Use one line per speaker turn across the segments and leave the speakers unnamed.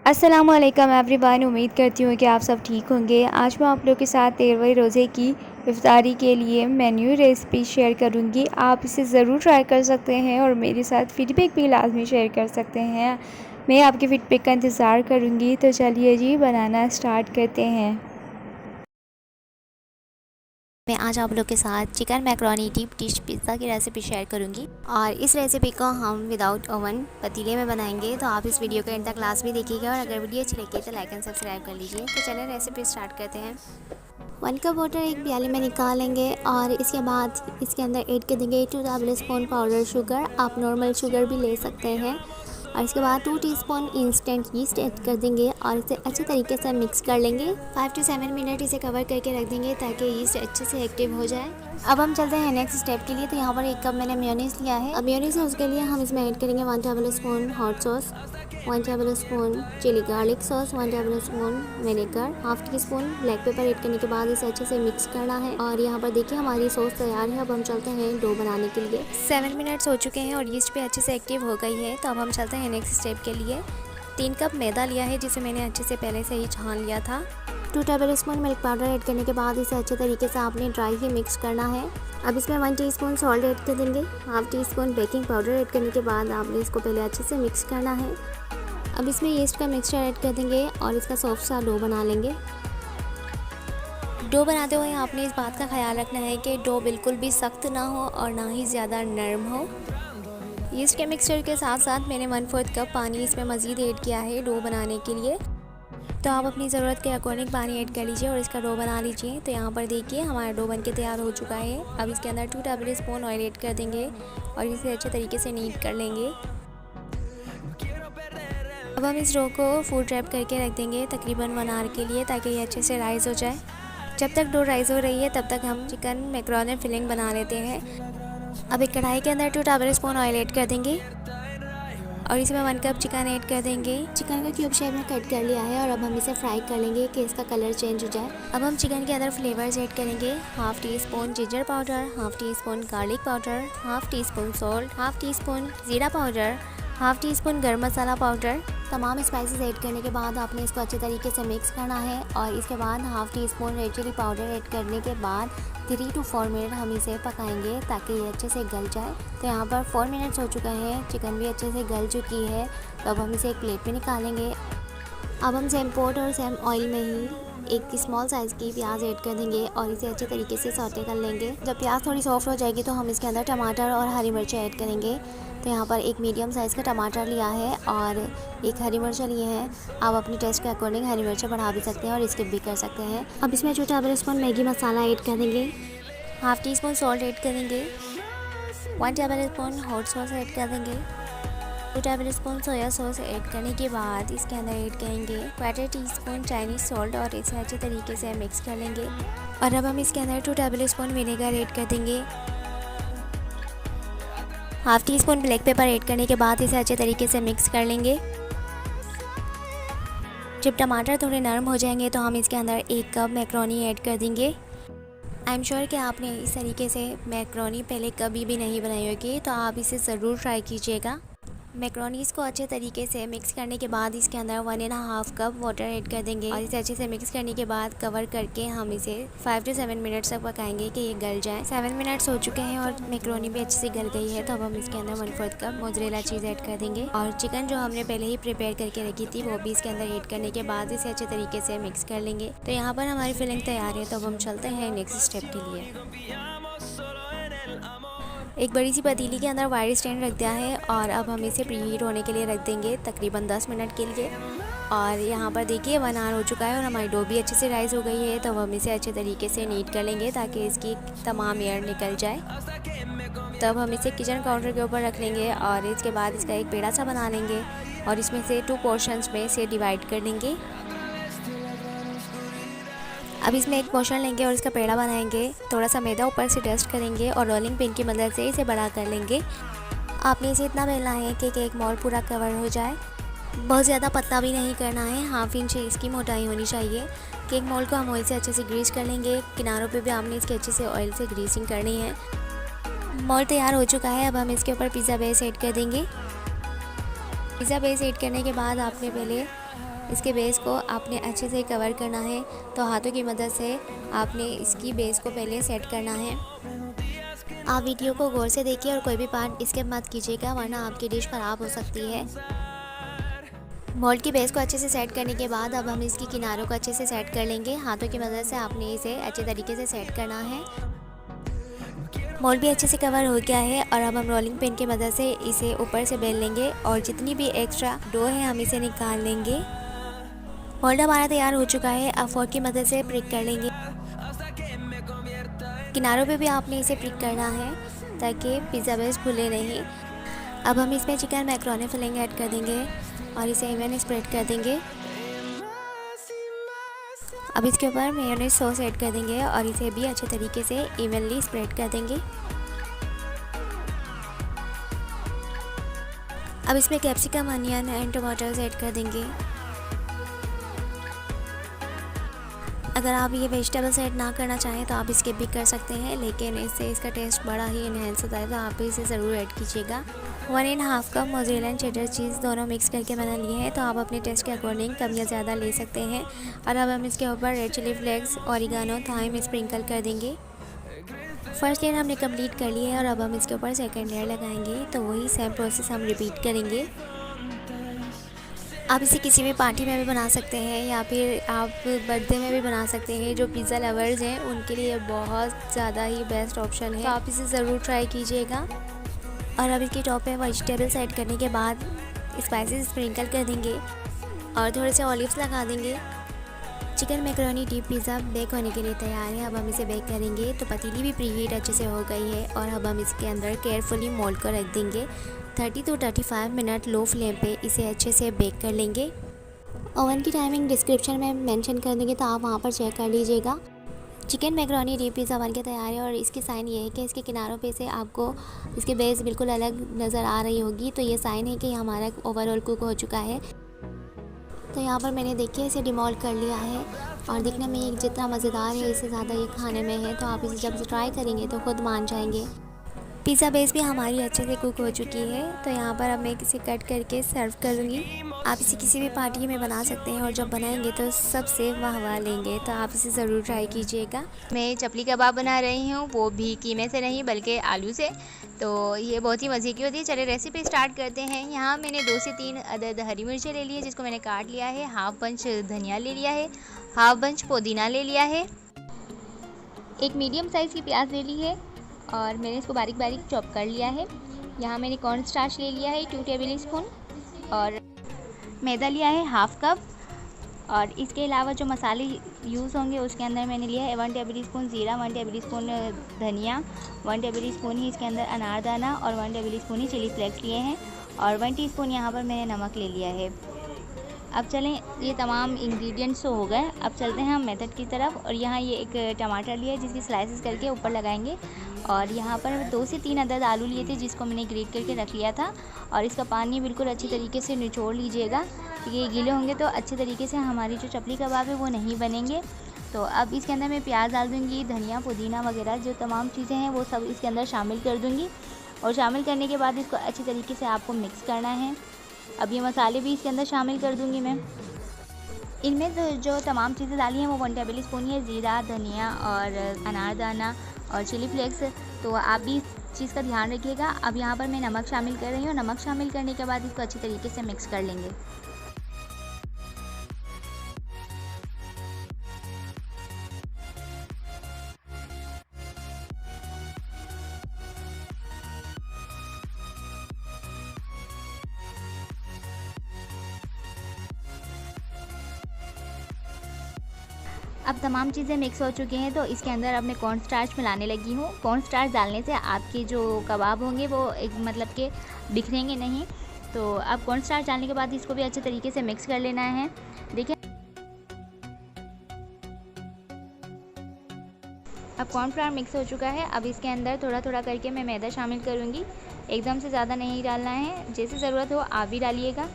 अस्सलामुअलैकुम एवरीवन। उम्मीद करती हूँ कि आप सब ठीक होंगे। आज मैं आप लोग के साथ 13वें रोज़े की इफ्तारी के लिए मेन्यू रेसिपी शेयर करूँगी। आप इसे ज़रूर ट्राई कर सकते हैं और मेरे साथ फीडबैक भी लाजमी शेयर कर सकते हैं। मैं आपके फीडबैक का इंतज़ार करूँगी। तो चलिए जी, बनाना स्टार्ट करते हैं।
मैं आज आप लोग के साथ chicken macaroni deep dish pizza की रेसिपी शेयर करूंगी और इस रेसिपी को हम विदाउट ओवन पतीले में बनाएंगे। तो आप इस वीडियो को एंड तक क्लास भी देखिएगा और अगर वीडियो अच्छी लगी तो लाइक एंड सब्सक्राइब कर लीजिए। तो चलिए रेसिपी स्टार्ट करते हैं। 1 कप वाटर एक प्याले में निकालेंगे और इसके बाद इसके अंदर ऐड कर देंगे 2 टेबलस्पून पाउडर शुगर। आप नॉर्मल शुगर भी ले सकते हैं। और इसके बाद 2 टीस्पून इंस्टेंट यीस्ट ऐड कर देंगे और इसे अच्छे तरीके से मिक्स कर लेंगे। 5 to 7 मिनट इसे कवर करके रख देंगे ताकि यीस्ट अच्छे से एक्टिव हो जाए। अब हम चलते हैं नेक्स्ट स्टेप के लिए। तो यहाँ पर 1 कप मैंने मेयोनीज लिया है। अब मेयोनीज सॉस के लिए हम इसमें ऐड करेंगे 1 tablespoon hot sauce, 1 tablespoon chilli garlic sauce, 1 tablespoon vinegar, half teaspoon black pepper add करने के बाद इसे अच्छे से मिक्स करना है। और यहाँ पर देखिए हमारी सॉस तैयार है। अब हम चलते हैं डो बनाने के लिए। 7 मिनट्स हो चुके हैं और यीस्ट भी अच्छे से एक्टिव हो गई है। तो अब हम चलते हैं नेक्स्ट स्टेप के लिए। 3 कप मैदा लिया है जिसे मैंने अच्छे से पहले से ही छान लिया था। 2 टेबलस्पून मिल्क पाउडर ऐड करने के बाद इसे अच्छे तरीके से आपने ड्राई ही मिक्स करना है। अब इसमें 1 टीस्पून सॉल्ट ऐड कर देंगे। Half tea spoon baking powder add करने के बाद आपने इसको पहले अच्छे से मिक्स करना है। अब इसमें यीस्ट का मिक्सचर ऐड कर देंगे और इसका सॉफ्ट सा डो बना लेंगे। डो बनाते हुए आपने इस बात का ख्याल रखना है कि डो बिल्कुल भी सख्त ना हो और ना ही ज़्यादा नरम हो। यीस्ट के मिक्सचर के साथ साथ मैंने 1/4 कप पानी इसमें मज़ीद ऐड किया है डो बनाने के लिए। तो आप अपनी ज़रूरत के अकॉर्डिंग पानी ऐड कर लीजिए और इसका डो बना लीजिए। तो यहाँ पर देखिए हमारा डो बनके तैयार हो चुका है। अब इसके अंदर 2 टेबलस्पून ऑयल ऐड कर देंगे और इसे अच्छे तरीके से नीट कर लेंगे। अब हम इस डो को फूड रैप करके रख देंगे तकरीबन 1 आवर के लिए ताकि ये अच्छे से राइज़ हो जाए। जब तक डो राइज़ हो रही है तब तक हम चिकन मैकरोनी फिलिंग बना लेते हैं। अब एक कढ़ाई के अंदर 2 टेबलस्पून ऑयल ऐड कर देंगे और इसमें 1 कप चिकन ऐड कर देंगे। चिकन का क्यूब शेप में कट कर लिया है और अब हम इसे फ्राई कर लेंगे कि इसका कलर चेंज हो जाए। अब हम चिकन के अंदर फ्लेवर्स ऐड करेंगे। Half tea spoon ginger powder, half tea spoon garlic powder, half tea spoon salt, half tea spoon जीरा पाउडर, हाफ टी स्पून गर्म मसाला पाउडर। तमाम स्पाइसेस ऐड करने के बाद आपने इसको अच्छे तरीके से मिक्स करना है और इसके बाद half teaspoon red chilli powder add करने के बाद 3 to 4 मिनट हम इसे पकाएंगे ताकि ये अच्छे से गल जाए। तो यहाँ पर 4 मिनट्स हो चुका है, चिकन भी अच्छे से गल चुकी है। तो अब हम इसे एक प्लेट में निकालेंगे। अब हम सेम पॉट और सेम ऑयल में ही एक स्मॉल साइज़ की प्याज ऐड कर देंगे और इसे अच्छे तरीके से सौटे कर लेंगे। जब प्याज थोड़ी सॉफ्ट हो जाएगी तो हम इसके अंदर टमाटर और हरी मिर्चें ऐड करेंगे। तो यहाँ पर एक मीडियम साइज़ का टमाटर लिया है और एक हरी मिर्च लिए हैं। आप अपनी टेस्ट के अकॉर्डिंग हरी मिर्चें बढ़ा भी सकते हैं और स्किप भी कर सकते हैं। अब इसमें 2 टेबलस्पून मैगी मसाला ऐड कर देंगे, half tea spoon salt add करेंगे, 1 टेबलस्पून हॉट सॉस ऐड कर देंगे, 2 टेबलस्पून सोया सॉस ऐड करने के बाद इसके अंदर ऐड करेंगे 1/4 टीस्पून चाइनीज़ सॉल्ट और इसे अच्छे तरीके से मिक्स कर लेंगे। और अब हम इसके अंदर 2 टेबलस्पून विनेगर ऐड कर देंगे। Half teaspoon black pepper add करने के बाद इसे अच्छे तरीके से मिक्स कर लेंगे। जब टमाटर थोड़े नरम हो जाएंगे तो हम इसके अंदर 1 कप मैकरोनी ऐड कर देंगे। आई एम श्योर कि आपने इस तरीके से मैकरोनी पहले कभी भी नहीं बनाई होगी, तो आप इसे ज़रूर ट्राई कीजिएगा। मैकरोनीज़ को अच्छे तरीके से मिक्स करने के बाद इसके अंदर 1.5 कप वाटर ऐड कर देंगे और इसे अच्छे से मिक्स करने के बाद कवर करके हम इसे 5 to 7 मिनट्स तक पकाएंगे कि ये गल जाए। 7 मिनट्स हो चुके हैं और मैकरोनी भी अच्छे से गल गई है। तो अब हम इसके अंदर 1/4 कप मोज़रेला चीज़ ऐड कर देंगे और चिकन जो हमने पहले ही प्रिपेयर करके रखी थी वो भी इसके अंदर ऐड करने के बाद इसे अच्छे तरीके से मिक्स कर लेंगे। तो यहाँ पर हमारी फिलिंग तैयार है। तो अब हम चलते हैं नेक्स्ट स्टेप के लिए। एक बड़ी सी पतीली के अंदर वायर स्टैंड रख दिया है और अब हम इसे प्रीहीट होने के लिए रख देंगे तकरीबन 10 मिनट के लिए। और यहाँ पर देखिए 1 आवर हो चुका है और हमारी डो भी अच्छे से राइज़ हो गई है। तो हम इसे अच्छे तरीके से नीट कर लेंगे ताकि इसकी तमाम एयर निकल जाए। तब हम इसे किचन काउंटर के ऊपर रख लेंगे और इसके बाद इसका एक पेड़ा सा बना लेंगे और इसमें से 2 पोर्शंस में इसे डिवाइड कर लेंगे। अब इसमें एक पोर्शन लेंगे और इसका पेड़ा बनाएंगे। थोड़ा सा मैदा ऊपर से डस्ट करेंगे और रोलिंग पिन की मदद से इसे बड़ा कर लेंगे। आपने इसे इतना बेलना है कि केक मोल्ड पूरा कवर हो जाए। बहुत ज़्यादा पतला भी नहीं करना है, 1/2 इंच इसकी मोटाई होनी चाहिए। केक मोल्ड को हम ऑयल से अच्छे से ग्रीस कर लेंगे। किनारों पे भी आपने इसके अच्छे से ऑयल से ग्रीसिंग करनी है। मोल्ड तैयार हो चुका है। अब हम इसके ऊपर पिज़्ज़ा बेस ऐड कर देंगे। पिज़्ज़ा बेस ऐड करने के बाद आपने पहले इसके बेस को आपने अच्छे से कवर करना है, तो हाथों की मदद से आपने इसकी बेस को पहले सेट करना है। आप वीडियो को गौर से देखिए और कोई भी पार्ट स्किप मत कीजिएगा, वरना आपकी डिश ख़राब हो सकती है। मोल्ड की बेस को अच्छे से सेट करने के बाद अब हम इसकी किनारों को अच्छे से सेट कर लेंगे। हाथों की मदद से आपने इसे अच्छे तरीके से सेट करना है। मोल्ड भी अच्छे से कवर हो गया है और अब हम रोलिंग पिन की मदद से इसे ऊपर से बेल लेंगे और जितनी भी एक्स्ट्रा डो है हम इसे निकाल लेंगे। मोल्ड हमारा तैयार हो चुका है। अब फोर्क की मदद से प्रिक कर लेंगे। किनारों पे भी आपने इसे प्रिक करना है ताकि पिज़्ज़ा बेस खुले नहीं। अब हम इसमें चिकन मैकरोनी फिलिंग ऐड कर देंगे और इसे इवन स्प्रेड कर देंगे। अब इसके ऊपर मेयोनेज़ सॉस ऐड कर देंगे और इसे भी अच्छे तरीके से इवनली स्प्रेड कर देंगे। अब इसमें कैप्सिकम, अनियन एंड टमाटर्स ऐड कर देंगे। अगर आप ये वेजिटेबल्स ऐड ना करना चाहें तो आप स्किप भी कर सकते हैं, लेकिन इससे इसका टेस्ट बड़ा ही इन्हेंस होता है, तो आप इसे ज़रूर ऐड कीजिएगा। 1.5 कप मोज़रेला एंड चेडर चीज़ दोनों मिक्स करके बना लिए हैं, तो आप अपने टेस्ट के अकॉर्डिंग कम या ज़्यादा ले सकते हैं। और अब हम इसके ऊपर red chilli flakes, oregano, thyme sprinkle कर देंगे। फर्स्ट लेयर हमने कंप्लीट कर ली है और अब हम इसके ऊपर सेकंड लेयर लगाएंगे, तो वही सेम प्रोसेस हम रिपीट करेंगे। आप इसे किसी भी पार्टी में भी बना सकते हैं या फिर आप बर्थडे में भी बना सकते हैं। जो पिज़्ज़ा लवर्स हैं उनके लिए बहुत ज़्यादा ही बेस्ट ऑप्शन है, तो आप इसे ज़रूर ट्राई कीजिएगा। और अब इसके टॉप पे वेजिटेबल्स ऐड करने के बाद स्पाइसेस स्प्रिंकल कर देंगे और थोड़े से ऑलिव्स लगा देंगे। Chicken macaroni deep pizza bake होने के लिए तैयार है। अब हम इसे बेक करेंगे, तो पतीली भी प्रीहीट अच्छे से हो गई है और अब हम इसके अंदर केयरफुली मोल्ड को रख देंगे। 30 to 35 मिनट लो फ्लेम पे इसे अच्छे से बेक कर लेंगे। ओवन की टाइमिंग डिस्क्रिप्शन में मेंशन कर देंगे, तो आप वहाँ पर चेक कर लीजिएगा। चिकन मैकरोनी डीप पिज़्ज़ा बन के तैयार है और इसकी साइन ये है कि इसके किनारों पे से आपको इसके बेस बिल्कुल अलग नज़र आ रही होगी, तो ये साइन है कि हमारा ओवरऑल कुक हो चुका है। तो यहाँ पर मैंने देखिए इसे डिमोल्ड कर लिया है और दिखने में ये जितना मज़ेदार है इससे ज़्यादा ये खाने में है, तो आप इसे जब ट्राई करेंगे तो खुद मान जाएंगे। पिज़्ज़ा बेस भी हमारी अच्छे से कुक हो चुकी है, तो यहाँ पर अब मैं इसे कट करके सर्व कर दूँगी। आप इसे किसी भी पार्टी में बना सकते हैं और जब बनाएंगे तो सबसे वाह लेंगे, तो आप इसे ज़रूर ट्राई कीजिएगा।
मैं चपली कबाब बना रही हूँ, वो भी कीमे से नहीं बल्कि आलू से, तो ये बहुत ही मज़े की होती है। चलिए रेसिपी स्टार्ट करते हैं। यहाँ मैंने 2 से 3 अदद हरी मिर्चें ले ली है जिसको मैंने काट लिया है। हाफ बंच धनिया ले लिया है, हाफ बंच पुदीना ले लिया है, एक मीडियम साइज़ की प्याज ले ली है और मैंने इसको बारीक बारीक चॉप कर लिया है। यहाँ मैंने कॉर्न स्टार्च ले लिया है 2 टेबल स्पून और मैदा लिया है हाफ कप। और इसके अलावा जो मसाले यूज़ होंगे उसके अंदर मैंने लिया है 1 टेबल स्पून ज़ीरा, 1 टेबल स्पून धनिया, 1 टेबल स्पून ही इसके अंदर अनारदाना और 1 टेबल स्पून ही चिली फ्लेक्स लिए हैं और 1 टीस्पून यहाँ पर मैंने नमक ले लिया है। अब चलें, ये तमाम इंग्रेडिएंट्स तो हो गए। अब चलते हैं हम मेथड की तरफ। और यहाँ ये एक टमाटर लिया है जिसकी स्लाइसेस करके ऊपर लगाएंगे और यहाँ पर 2 से 3 अदद आलू लिए थे जिसको मैंने ग्रेट करके रख लिया था और इसका पानी बिल्कुल अच्छी तरीके से निचोड़ लीजिएगा। ये गीले होंगे तो अच्छे तरीके से हमारी जो चपली कबाब है वो नहीं बनेंगे। तो अब इसके अंदर मैं प्याज डाल दूँगी, धनिया, पुदीना वगैरह जो तमाम चीज़ें हैं वो सब इसके अंदर शामिल कर दूँगी और शामिल करने के बाद इसको अच्छी तरीके से आपको मिक्स करना है। अब ये मसाले भी इसके अंदर शामिल कर दूँगी मैं। इनमें जो तमाम चीज़ें डाली हैं वो 1 टेबल स्पून है, ज़ीरा, धनिया और अनारदाना और चिली फ्लेक्स, तो आप भी इस चीज़ का ध्यान रखिएगा। अब यहाँ पर मैं नमक शामिल कर रही हूँ। नमक शामिल करने के बाद इसको अच्छी तरीके से मिक्स कर लेंगे। अब तमाम चीज़ें मिक्स हो चुकी हैं, तो इसके अंदर अब मैं कॉर्न स्टार्च मिलाने लगी हूँ। कॉर्न स्टार्च डालने से आपके जो कबाब होंगे वो एक मतलब के बिखरेंगे नहीं। तो अब कॉर्न स्टार्च डालने के बाद इसको भी अच्छे तरीके से मिक्स कर लेना है। देखिए अब कॉर्नफ्लावर मिक्स हो चुका है। अब इसके अंदर थोड़ा थोड़ा करके मैं मैदा शामिल करूँगी, एकदम से ज़्यादा नहीं डालना है, जैसे ज़रूरत हो आप भी डालिएगा।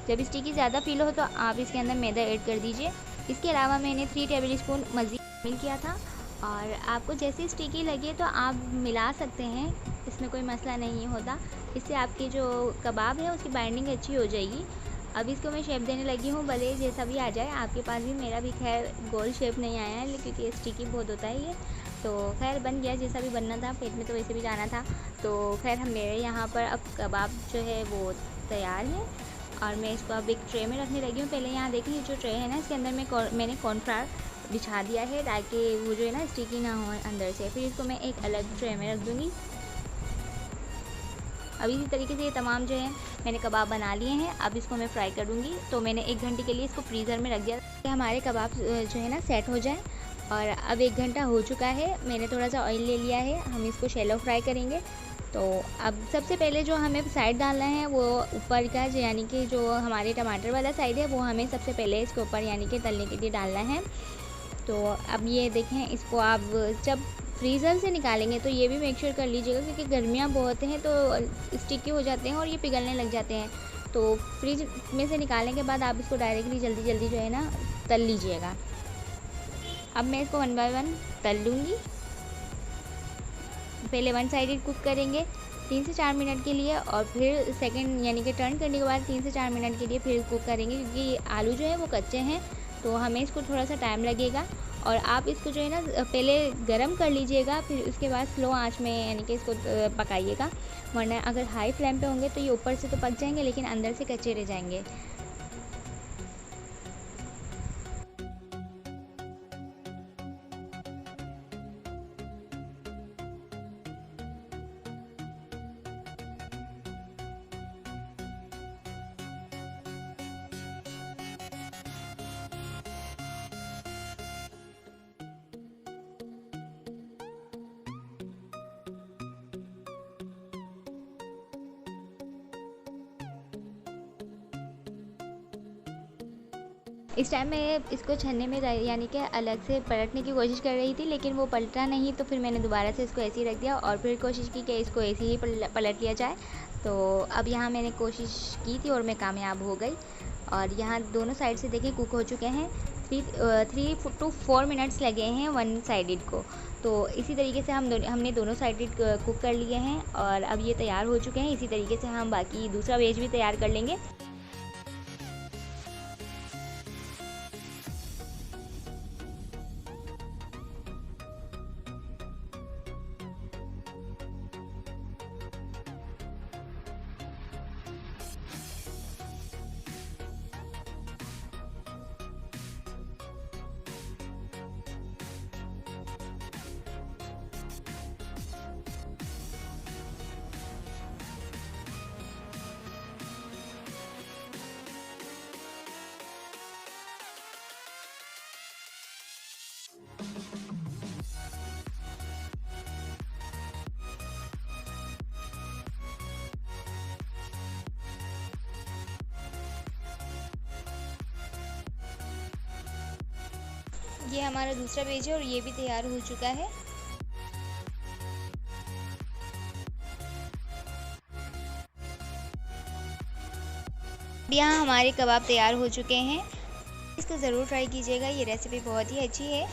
जब स्टिकी ज़्यादा फील हो तो आप इसके अंदर मैदा ऐड कर दीजिए। इसके अलावा मैंने 3 टेबल स्पून मज़ीद शामिल किया था और आपको जैसी स्टिकी लगे तो आप मिला सकते हैं, इसमें कोई मसला नहीं होता। इससे आपके जो कबाब है उसकी बाइंडिंग अच्छी हो जाएगी। अब इसको मैं शेप देने लगी हूँ, भले जैसा भी आ जाए आपके पास भी। मेरा भी खैर गोल शेप नहीं आया है क्योंकि स्टिकी बहुत होता है ये। तो खैर बन गया जैसा भी बनना था, पेट में तो वैसे भी जाना था। तो खैर हम मेरे यहाँ पर अब कबाब जो है वो तैयार है और मैं इसको अब एक ट्रे में रखने लगी हूँ। पहले यहाँ देखिए जो ट्रे है ना, इसके अंदर मैंने कॉर्नफ्लावर बिछा दिया है ताकि वो जो है ना स्टिकी ना हो अंदर से। फिर इसको मैं एक अलग ट्रे में रख दूँगी। अब इसी तरीके से ये तमाम जो है मैंने कबाब बना लिए हैं। अब इसको मैं फ्राई करूँगी। तो मैंने 1 घंटे के लिए इसको फ्रीज़र में रख दिया कि हमारे कबाब जो है ना सेट हो जाए। और अब 1 घंटा हो चुका है, मैंने थोड़ा सा ऑयल ले लिया है, हम इसको शैलो फ्राई करेंगे। तो अब सबसे पहले जो हमें साइड डालना है वो ऊपर का, यानी कि जो हमारे टमाटर वाला साइड है वो हमें सबसे पहले इसके ऊपर यानी कि तलने के लिए डालना है। तो अब ये देखें, इसको आप जब फ्रीज़र से निकालेंगे तो ये भी मेक श्योर कर लीजिएगा क्योंकि गर्मियाँ बहुत हैं तो स्टिकी हो जाते हैं और ये पिघलने लग जाते हैं। तो फ्रिज में से निकालने के बाद आप इसको डायरेक्टली जल्दी जो है ना तल लीजिएगा। अब मैं इसको 1 बाय 1 तल लूँगी। पहले 1 साइडेड कुक करेंगे 3 से 4 मिनट के लिए और फिर सेकंड यानी कि टर्न करने के बाद 3 से 4 मिनट के लिए फिर कुक करेंगे क्योंकि आलू जो है वो कच्चे हैं तो हमें इसको थोड़ा सा टाइम लगेगा। और आप इसको जो है ना पहले गरम कर लीजिएगा, फिर उसके बाद स्लो आंच में यानी कि इसको पकाइएगा, वरना अगर हाई फ्लेम पे होंगे तो ये ऊपर से तो पक जाएंगे लेकिन अंदर से कच्चे रह जाएंगे। इस टाइम मैं इसको छन्ने में यानी कि अलग से पलटने की कोशिश कर रही थी लेकिन वो पलटा नहीं, तो फिर मैंने दोबारा से इसको ऐसे ही रख दिया और फिर कोशिश की कि इसको ऐसे ही पलट लिया जाए। तो अब यहाँ मैंने कोशिश की थी और मैं कामयाब हो गई। और यहाँ दोनों साइड से देखिए कुक हो चुके हैं। 3 to 4 मिनट्स लगे हैं 1 साइडेड को। तो इसी तरीके से हमने दोनों साइडेड कुक कर लिए हैं और अब ये तैयार हो चुके हैं। इसी तरीके से हम बाकी दूसरा वेज भी तैयार कर लेंगे। ये हमारा दूसरा वेज है और ये भी तैयार हो चुका है। यहाँ हमारे कबाब तैयार हो चुके हैं। इसको ज़रूर ट्राई कीजिएगा, ये रेसिपी बहुत ही अच्छी है।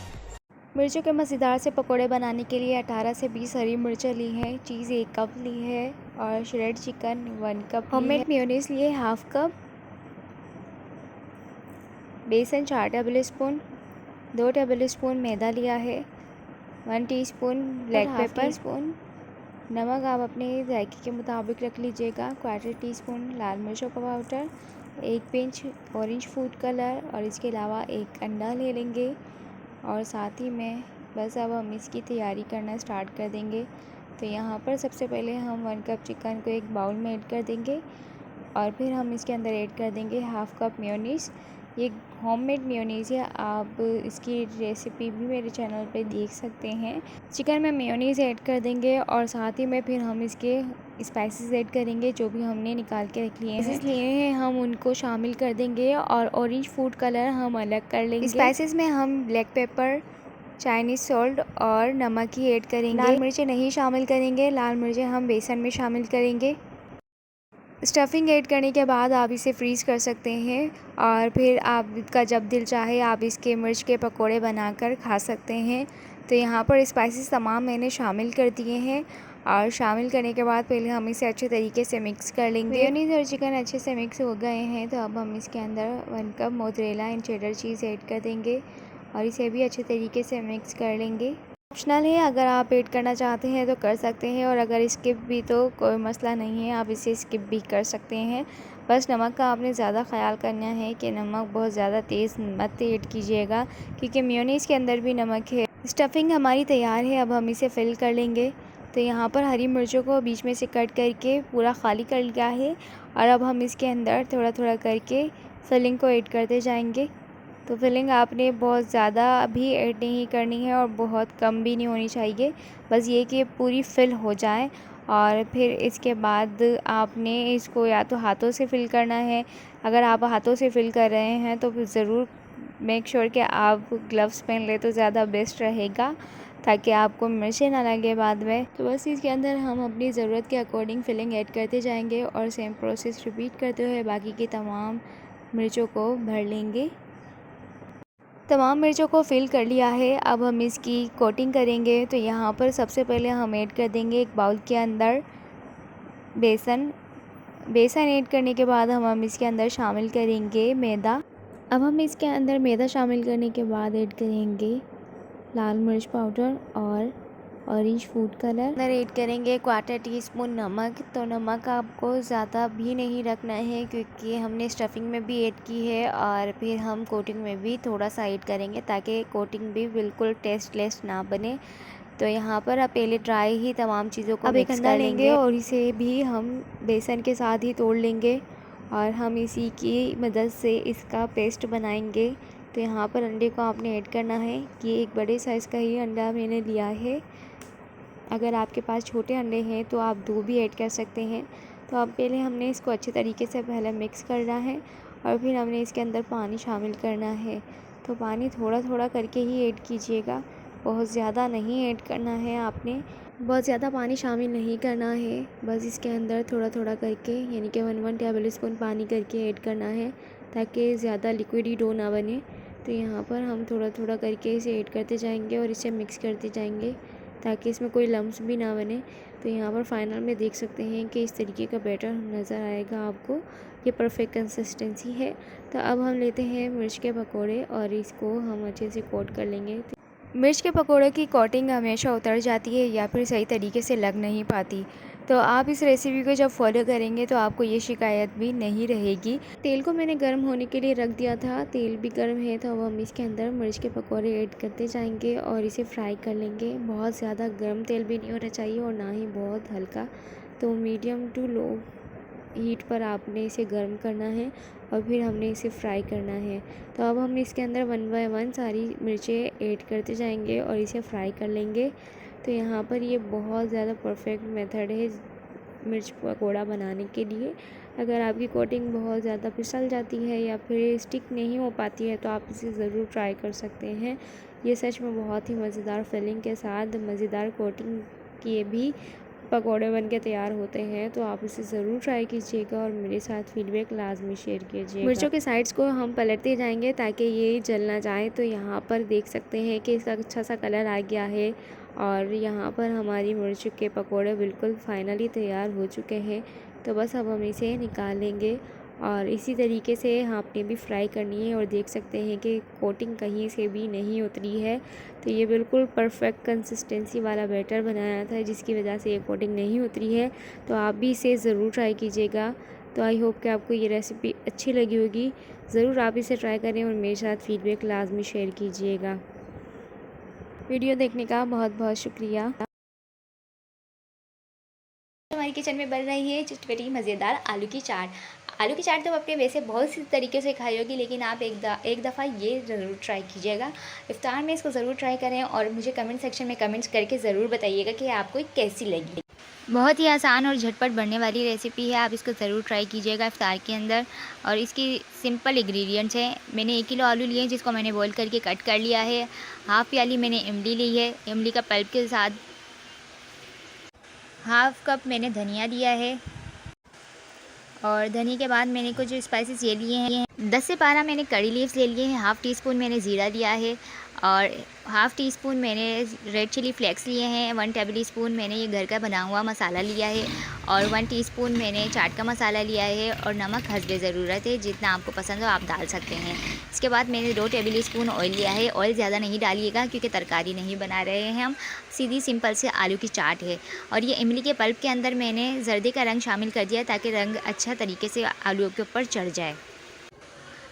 मिर्चों के मज़ेदार से पकोड़े बनाने के लिए 18 से 20 हरी मिर्चें ली हैं, चीज़ 1 कप ली है और shred chicken 1 cup, homemade mayonnaise लिए 1/2 कप, बेसन 4 टेबल स्पून, 2 टेबल स्पून मैदा लिया है, 1 टीस्पून ब्लैक पेपर स्पून, नमक आप अपने जायके के मुताबिक रख लीजिएगा, 1/4 टीस्पून लाल मिर्चों का powder, 1 pinch orange food colour और इसके अलावा 1 अंडा ले लेंगे। और साथ ही में बस अब हम इसकी तैयारी करना स्टार्ट कर देंगे। तो यहाँ पर सबसे पहले हम 1 कप चिकन को एक बाउल में ऐड कर देंगे और फिर हम इसके अंदर ऐड कर देंगे 1/2 कप मेयोनीज़। ये होममेड मेयोनीज़ है, आप इसकी रेसिपी भी मेरे चैनल पे देख सकते हैं। चिकन में मेयोनीज़ ऐड कर देंगे और साथ ही में फिर हम इसके स्पाइसेस ऐड करेंगे जो भी हमने निकाल के रख लिए हैं हम उनको शामिल कर देंगे और ऑरेंज फूड कलर हम अलग कर लेंगे। स्पाइसेस में हम ब्लैक पेपर, चाइनीज़ सॉल्ट और नमक ही ऐड करेंगे। लाल मिर्चें नहीं शामिल करेंगे, लाल मिर्चें हम बेसन में शामिल करेंगे। स्टफिंग ऐड करने के बाद आप इसे फ्रीज़ कर सकते हैं और फिर आपका जब दिल चाहे आप इसके मिर्च के पकोड़े बनाकर खा सकते हैं। तो यहाँ पर स्पाइसेस तमाम मैंने शामिल कर दिए हैं और शामिल करने के बाद पहले हम इसे अच्छे तरीके से मिक्स कर लेंगे। मेयोनीज़ और चिकन अच्छे से मिक्स हो गए हैं, तो अब हम इसके अंदर 1 cup mozzarella and cheddar cheese add कर देंगे और इसे भी अच्छे तरीके से मिक्स कर लेंगे। ऑप्शनल है, अगर आप ऐड करना चाहते हैं तो कर सकते हैं, और अगर स्किप भी तो कोई मसला नहीं है, आप इसे स्किप भी कर सकते हैं। बस नमक का आपने ज़्यादा ख्याल करना है कि नमक बहुत ज़्यादा तेज़ मत ऐड कीजिएगा, क्योंकि मेयोनीज़ के अंदर भी नमक है। स्टफिंग हमारी तैयार है, अब हम इसे फिल कर लेंगे। तो यहाँ पर हरी मिर्चों को बीच में से कट करके पूरा खाली कर लिया है, और अब हम इसके अंदर थोड़ा थोड़ा करके फिलिंग को ऐड करते जाएंगे। तो फिलिंग आपने बहुत ज़्यादा भी ऐड नहीं करनी है और बहुत कम भी नहीं होनी चाहिए, बस ये कि पूरी फिल हो जाए। और फिर इसके बाद आपने इसको या तो हाथों से फिल करना है। अगर आप हाथों से फिल कर रहे हैं तो फिर ज़रूर मेक श्योर कि आप ग्लव्स पहन ले तो ज़्यादा बेस्ट रहेगा, ताकि आपको मिर्चें ना लगे बाद में। तो बस इसके अंदर हम अपनी ज़रूरत के अकॉर्डिंग फिलिंग ऐड करते जाएंगे और सेम प्रोसेस रिपीट करते हुए बाकी की तमाम मिर्चों को भर लेंगे। तमाम मिर्चों को फिल कर लिया है, अब हम इसकी कोटिंग करेंगे। तो यहाँ पर सबसे पहले हम ऐड कर देंगे एक बाउल के अंदर बेसन ऐड करने के बाद हम इसके अंदर शामिल करेंगे मैदा। अब हम इसके अंदर मैदा शामिल करने के बाद ऐड करेंगे लाल मिर्च पाउडर और ऑरेंज फूड कलर। अंदर ऐड करेंगे 1/4 टीस्पून नमक। तो नमक आपको ज़्यादा भी नहीं रखना है, क्योंकि हमने स्टफिंग में भी ऐड की है और फिर हम कोटिंग में भी थोड़ा सा ऐड करेंगे, ताकि कोटिंग भी बिल्कुल टेस्टलेस ना बने। तो यहाँ पर आप पहले ड्राई ही तमाम चीज़ों को मिक्स कर लेंगे और इसे भी हम बेसन के साथ ही तोड़ लेंगे और हम इसी की मदद से इसका पेस्ट बनाएंगे। तो यहाँ पर अंडे को आपने ऐड करना है। ये एक बड़े साइज़ का ही अंडा मैंने लिया है, अगर आपके पास छोटे अंडे हैं तो आप 2 भी ऐड कर सकते हैं। तो अब पहले हमने इसको अच्छे तरीके से पहले मिक्स करना है और फिर हमने इसके अंदर पानी शामिल करना है। तो पानी थोड़ा थोड़ा करके ही ऐड कीजिएगा, बहुत ज़्यादा नहीं ऐड करना है, आपने बहुत ज़्यादा पानी शामिल नहीं करना है। बस इसके अंदर थोड़ा थोड़ा करके, यानी कि 1 टेबल स्पून पानी करके ऐड करना है, ताकि ज़्यादा लिक्विडी डो ना बने। तो यहाँ पर हम थोड़ा थोड़ा करके इसे ऐड करते जाएंगे और इसे मिक्स करते जाएंगे, ताकि इसमें कोई लम्स भी ना बने। तो यहाँ पर फाइनल में देख सकते हैं कि इस तरीके का बैटर नज़र आएगा आपको, ये परफेक्ट कंसिस्टेंसी है। तो अब हम लेते हैं मिर्च के पकोड़े और इसको हम अच्छे से कोट कर लेंगे। मिर्च के पकोड़े की कोटिंग हमेशा उतर जाती है या फिर सही तरीके से लग नहीं पाती। तो आप इस रेसिपी को जब फॉलो करेंगे तो आपको ये शिकायत भी नहीं रहेगी। तेल को मैंने गर्म होने के लिए रख दिया था, तेल भी गर्म है, तो अब हम इसके अंदर मिर्च के पकोड़े ऐड करते जाएंगे और इसे फ्राई कर लेंगे। बहुत ज़्यादा गर्म तेल भी नहीं होना चाहिए और ना ही बहुत हल्का, तो मीडियम टू लो हीट पर आपने इसे गर्म करना है और फिर हमने इसे फ्राई करना है। तो अब हम इसके अंदर 1 बाय 1 सारी मिर्चें ऐड करते जाएंगे और इसे फ्राई कर लेंगे। तो यहाँ पर ये बहुत ज़्यादा परफेक्ट मेथड है मिर्च पकोड़ा बनाने के लिए। अगर आपकी कोटिंग बहुत ज़्यादा फिसल जाती है या फिर स्टिक नहीं हो पाती है तो आप इसे ज़रूर ट्राई कर सकते हैं। ये सच में बहुत ही मज़ेदार फिलिंग के साथ मज़ेदार कोटिंग किए भी पकोड़े बन के तैयार होते हैं। तो आप इसे ज़रूर ट्राई कीजिएगा और मेरे साथ फीडबैक लाजमी शेयर कीजिएगा। मिर्चों के साइड्स को हम पलटते जाएंगे ताकि ये जल ना जाए। तो यहाँ पर देख सकते हैं कि इसका अच्छा सा कलर आ गया है और यहाँ पर हमारी मिर्च के पकोड़े बिल्कुल फाइनली तैयार हो चुके हैं। तो बस अब हम इसे निकाल लेंगे और इसी तरीके से आपने भी फ्राई करनी है। और देख सकते हैं कि कोटिंग कहीं से भी नहीं उतरी है। तो ये बिल्कुल परफेक्ट कंसिस्टेंसी वाला बैटर बनाया था, जिसकी वजह से ये कोटिंग नहीं उतरी है। तो आप भी इसे ज़रूर ट्राई कीजिएगा। तो आई होप कि आपको ये रेसिपी अच्छी लगी होगी। ज़रूर आप इसे ट्राई करें और मेरे साथ फीडबैक लाजमी शेयर कीजिएगा। वीडियो देखने का बहुत बहुत शुक्रिया।
हमारी किचन में बन रही है चटपटी मज़ेदार आलू की चाट। आलू की चाट तो आपने वैसे बहुत सी तरीके से खाई होगी, लेकिन आप एक दफ़ा ये ज़रूर ट्राई कीजिएगा। इफ्तार में इसको ज़रूर ट्राई करें और मुझे कमेंट सेक्शन में कमेंट्स करके ज़रूर बताइएगा कि आपको ये कैसी लगी। बहुत ही आसान और झटपट बनने वाली रेसिपी है, आप इसको ज़रूर ट्राई कीजिएगा इफ्तार के अंदर। और इसकी सिंपल इंग्रेडिएंट्स हैं। मैंने 1 किलो आलू लिए हैं, जिसको मैंने बॉईल करके कट कर लिया है। हाफ़ प्याली मैंने इमली ली है, इमली का पल्प के साथ। हाफ़ कप मैंने धनिया लिया है और धनिया के बाद मैंने कुछ स्पाइसेस ये लिए हैं। 10 से 12 मैंने करी लीव्स ले लिए हैं। हाफ़ टी स्पून मैंने ज़ीरा लिया है और हाफ़ टी स्पून मैंने रेड चिली फ्लेक्स लिए हैं, 1 टेबल स्पून मैंने ये घर का बना हुआ मसाला लिया है और 1 टीस्पून मैंने चाट का मसाला लिया है और नमक हस्बे ज़रूरत है, जितना आपको पसंद हो आप डाल सकते हैं। इसके बाद मैंने 2 टेबल स्पून ऑयल लिया है। ऑयल ज़्यादा नहीं डालिएगा क्योंकि तरकारी नहीं बना रहे हैं हम, सीधी सिंपल से आलू की चाट है। और ये इमली के पल्प के अंदर मैंने जर्दे का रंग शामिल कर दिया ताकि रंग अच्छा तरीके से आलू के ऊपर चढ़ जाए।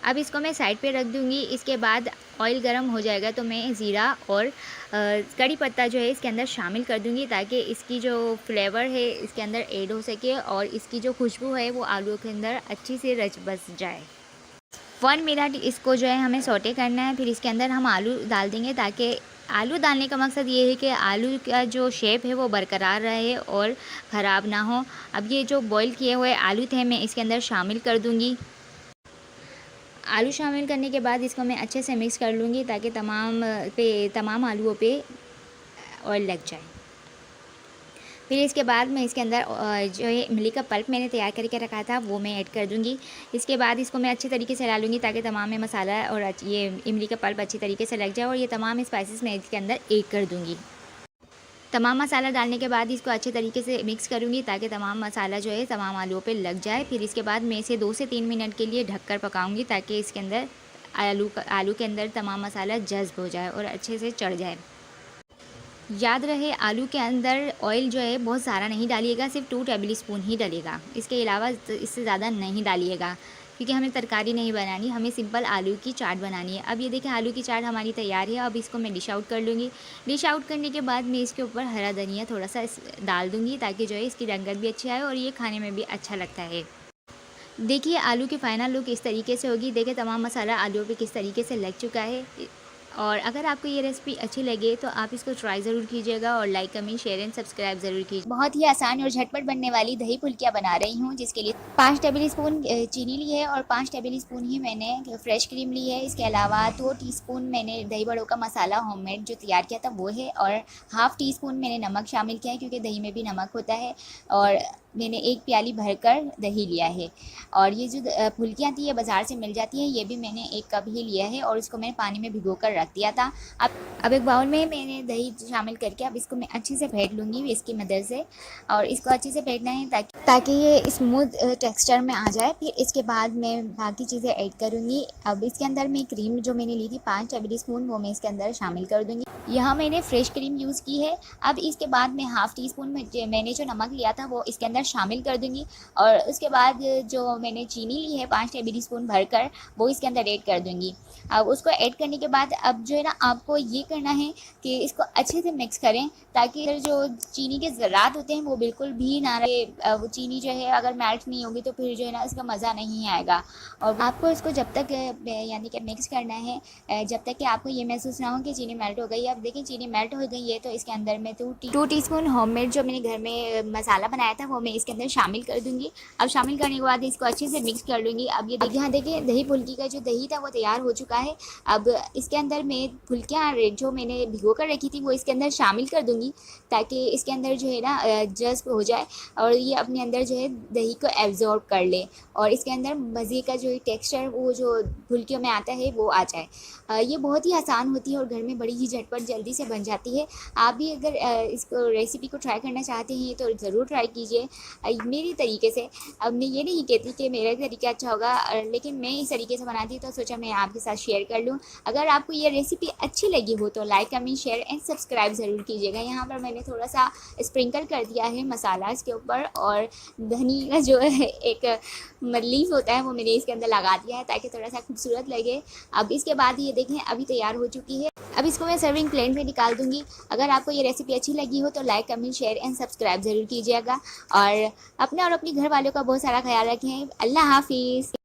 अब इसको मैं साइड पे रख दूँगी। इसके बाद ऑयल गर्म हो जाएगा तो मैं ज़ीरा और कड़ी पत्ता जो है इसके अंदर शामिल कर दूँगी ताकि इसकी जो फ्लेवर है इसके अंदर ऐड हो सके और इसकी जो खुशबू है वो आलू के अंदर अच्छी से रच बस जाए। 1 मिनट इसको जो है हमें सौटे करना है, फिर इसके अंदर हम आलू डाल देंगे ताकि आलू डालने का मकसद ये है कि आलू का जो शेप है वो बरकरार रहे और ख़राब ना हो। अब ये जो बॉईल किए हुए आलू थे मैं इसके अंदर शामिल कर दूँगी। आलू शामिल करने के बाद इसको मैं अच्छे से मिक्स कर लूँगी ताकि तमाम आलूओं पे ऑयल लग जाए। फिर इसके बाद मैं इसके अंदर जो है इमली का पल्प मैंने तैयार करके रखा था वो मैं ऐड कर दूँगी। इसके बाद इसको मैं अच्छे तरीके से हिला लूँगी ताकि तमाम में मसाला और ये इमली का पल्प अच्छी तरीके से लग जाए और ये तमाम स्पाइसेस मैं इसके अंदर ऐड कर दूँगी। तमाम मसाला डालने के बाद इसको अच्छे तरीके से मिक्स करूँगी ताकि तमाम मसाला जो है तमाम आलूओं पे लग जाए। फिर इसके बाद मैं इसे 2 से 3 मिनट के लिए ढककर पकाऊंगी ताकि इसके अंदर आलू के अंदर तमाम मसाला जज्ब हो जाए और अच्छे से चढ़ जाए। याद रहे आलू के अंदर ऑयल जो है बहुत सारा नहीं डालिएगा, सिर्फ 2 टेबल स्पून ही डलेगा। इसके अलावा इससे ज़्यादा नहीं डालिएगा क्योंकि हमें तरकारी नहीं बनानी, हमें सिंपल आलू की चाट बनानी है। अब ये देखें आलू की चाट हमारी तैयार है। अब इसको मैं डिश आउट कर लूँगी। डिश आउट करने के बाद मैं इसके ऊपर हरा धनिया थोड़ा सा डाल दूँगी ताकि जो है इसकी रंगत भी अच्छी आए और ये खाने में भी अच्छा लगता है। देखिए आलू की फ़ाइनल लुक इस तरीके से होगी। देखिए तमाम मसाला आलू पे किस तरीके से लग चुका है। और अगर आपको ये रेसिपी अच्छी लगे तो आप इसको ट्राई ज़रूर कीजिएगा और like, comment, share and subscribe ज़रूर कीजिए।
बहुत ही आसान और झटपट बनने वाली दही फुल्कियाँ बना रही हूँ, जिसके लिए 5 टेबल स्पून चीनी ली है और 5 टेबल स्पून ही मैंने फ्रेश क्रीम ली है। इसके अलावा 2 टीस्पून मैंने दही बड़ों का मसाला होममेड जो तैयार किया था वो है और हाफ़ टी स्पून मैंने नमक शामिल किया है क्योंकि दही में भी नमक होता है। और मैंने 1 प्याली भरकर दही लिया है। और ये जो फुल्कियाँ थी ये बाज़ार से मिल जाती हैं, ये भी मैंने 1 कप ही लिया है और इसको मैंने पानी में भिगो कर रख दिया था। अब एक बाउल में मैंने दही शामिल करके अब इसको मैं अच्छे से फेंट लूँगी इसकी मदद से। और इसको अच्छे से फेंटना है ताकि ये स्मूथ टेक्सचर में आ जाए। फिर इसके बाद मैं बाकी चीज़ें ऐड करूँगी। अब इसके अंदर मैं क्रीम जो मैंने ली थी 5 टेबल स्पून वो मैं इसके अंदर शामिल कर दूँगी। यहाँ मैंने फ्रेश क्रीम यूज़ की है। अब इसके बाद मैं हाफ़ टी स्पून मैंने जो नमक लिया था वो इसके अंदर शामिल कर दूँगी और उसके बाद जो मैंने चीनी ली है 5 टेबल स्पून भरकर वो इसके अंदर ऐड कर दूँगी। अब उसको ऐड करने के बाद अब जो है ना आपको ये करना है कि इसको अच्छे से मिक्स करें ताकि जो चीनी के ज़रात होते हैं वो बिल्कुल भी ना रहे। वो चीनी जो है अगर मेल्ट नहीं होगी तो फिर जो है ना इसका मज़ा नहीं आएगा। और आपको इसको जब तक यानी कि मिक्स करना है जब तक कि आपको ये महसूस ना हो कि चीनी मेल्ट हो गई है। अब देखिए चीनी मेल्ट हो गई है तो इसके अंदर मैं 2 टीस्पून होममेड जो मैंने घर में मसाला बनाया था वो मैं इसके अंदर शामिल कर दूँगी। अब शामिल करने के बाद इसको अच्छे से मिक्स कर लूँगी। अब ये यहाँ देखिए दही फुल्की का जो दही था वो तैयार हो चुका है। अब इसके अंदर मैं फुल्कियाँ जो मैंने भिगो कर रखी थी वो इसके अंदर शामिल कर दूँगी ताकि इसके अंदर जो है ना जज्ब हो जाए और ये अपने अंदर जो है दही को एब्जॉर्ब कर ले और इसके अंदर मज़े का जो टेक्सचर वो जो फुल्कियों में आता है वो आ जाए। ये बहुत ही आसान होती है और घर में बड़ी ही झटपट जल्दी से बन जाती है। आप भी अगर इसको रेसिपी को ट्राई करना चाहते हैं तो ज़रूर ट्राई कीजिए मेरी तरीके से। अब मैं ये नहीं कहती कि मेरा तरीका अच्छा होगा, लेकिन मैं इस तरीके से बनाती तो सोचा मैं आपके साथ शेयर कर लूँ। अगर आपको ये रेसिपी अच्छी लगी हो तो like, comment, share and subscribe ज़रूर कीजिएगा। यहाँ पर मैंने थोड़ा सा स्प्रिंकल कर दिया है मसाला इसके ऊपर और धनी का जो है एक लीफ होता है वो मैंने इसके अंदर लगा दिया है ताकि थोड़ा सा खूबसूरत लगे। अब इसके बाद ये देखें अभी तैयार हो चुकी है। अब इसको मैं सर्विंग प्लेट में निकाल दूँगी। अगर आपको ये रेसिपी अच्छी लगी हो तो like, comment, share and subscribe ज़रूर कीजिएगा और अपने और अपने घर वालों का बहुत सारा ख्याल रखें। अल्लाह हाफिज़।